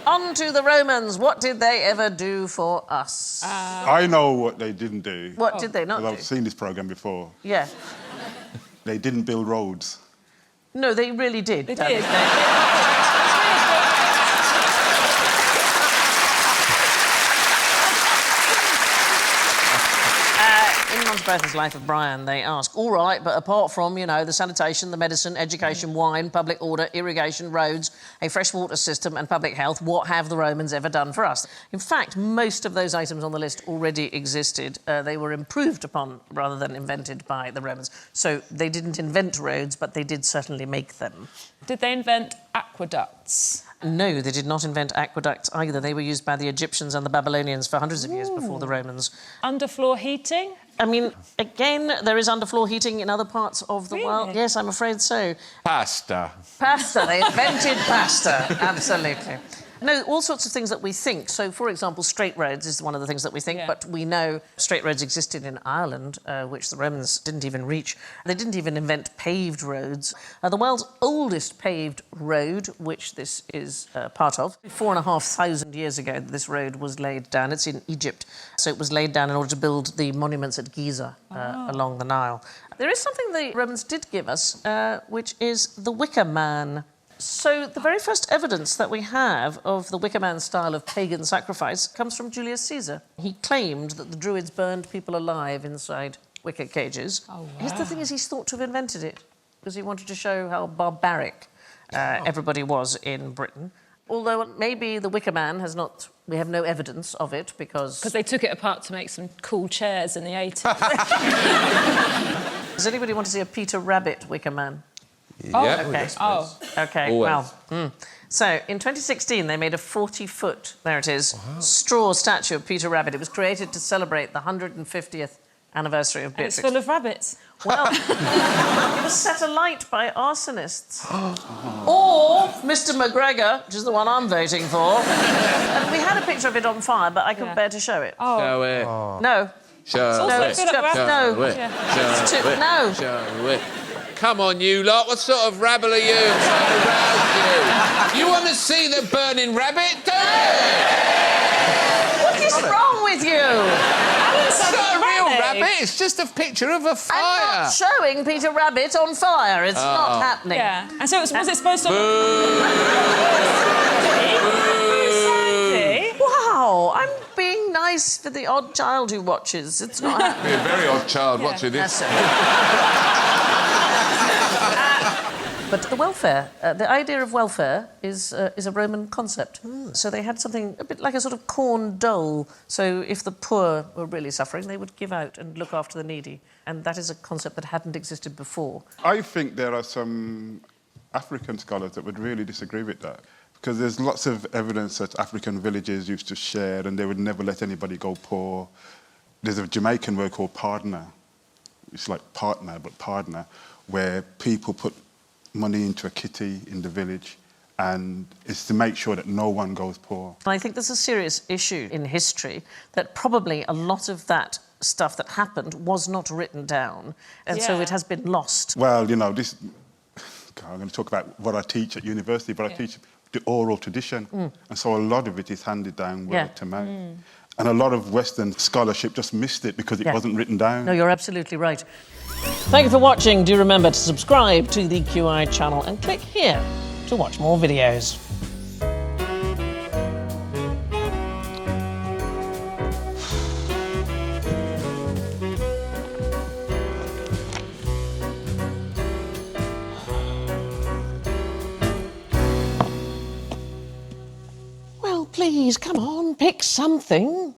On to the Romans. What did they ever do for us? I know what they didn't do. What did they not do? I've seen this programme before. Yeah. They didn't build roads. No, they really did. They did. In Monty Life of Brian, they ask, all right, but apart from, you know, the sanitation, the medicine, education, wine, public order, irrigation, roads, a freshwater system and public health, what have the Romans ever done for us? In fact, most of those items on the list already existed. They were improved upon rather than invented by the Romans. So they didn't invent roads, but they did certainly make them. Did they invent aqueducts? No, they did not invent aqueducts either. They were used by the Egyptians and the Babylonians for hundreds of years before the Romans. Underfloor heating? I mean, again, there is underfloor heating in other parts of the world. Yes, I'm afraid so. Pasta. Pasta. They invented pasta. Absolutely. No, all sorts of things that we think. So, for example, straight roads is one of the things that we think, but we know straight roads existed in Ireland, which the Romans didn't even reach. They didn't even invent paved roads. The world's oldest paved road, which this is part of, 4,500 years ago, this road was laid down. It's in Egypt. So it was laid down in order to build the monuments at Giza along the Nile. There is something the Romans did give us, which is the Wicker Man. So the very first evidence that we have of the Wicker Man style of pagan sacrifice comes from Julius Caesar. He claimed that the Druids burned people alive inside wicker cages. Oh, wow. Here's the thing is he's thought to have invented it because he wanted to show how barbaric everybody was in Britain. Although maybe the Wicker Man has not... We have no evidence of it because... Because they took it apart to make some cool chairs in the 80s. Does anybody want to see a Peter Rabbit Wicker Man? Oh, yeah, okay. OK, Always. well... So, in 2016, they made a 40-foot, there it is, straw statue of Peter Rabbit. It was created to celebrate the 150th anniversary of Beatrix. And it's full of rabbits. Well, it was set alight by arsonists. Or Mr McGregor, which is the one I'm voting for. And we had a picture of it on fire, but I couldn't bear to show it. Show it. No. Show No, it. it's just... No. Show it. No. Show it. Come on, you lot. What sort of rabble are you? I'm trying to rouse you. You want to see the burning rabbit? Do it! What is wrong with you? It's not a real rabbit. It's just a picture of a fire. I'm not showing Peter Rabbit on fire. It's not happening. Yeah. And so was it supposed to... Sandi? Wow, I'm being nice for the odd child who watches. It's not happening. You're a very odd child watching this. But the welfare, the idea of welfare is a Roman concept. So they had something a bit like a sort of corn dole. So if the poor were really suffering, they would give out and look after the needy. And that is a concept that hadn't existed before. I think there are some African scholars that would really disagree with that. Because there's lots of evidence that African villages used to share and they would never let anybody go poor. There's a Jamaican word called pardner. It's like partner, but pardner, where people put money into a kitty in the village, and it's to make sure that no one goes poor. I think there's a serious issue in history that probably a lot of that stuff that happened was not written down, and so it has been lost. Well, you know, this... I'm going to talk about what I teach at university, but I teach the oral tradition, and so a lot of it is handed down word to mouth. And a lot of Western scholarship just missed it because it wasn't written down. No, you're absolutely right. Thank you for watching. Do remember to subscribe to the QI channel and click here to watch more videos. Well, please, come on, pick something.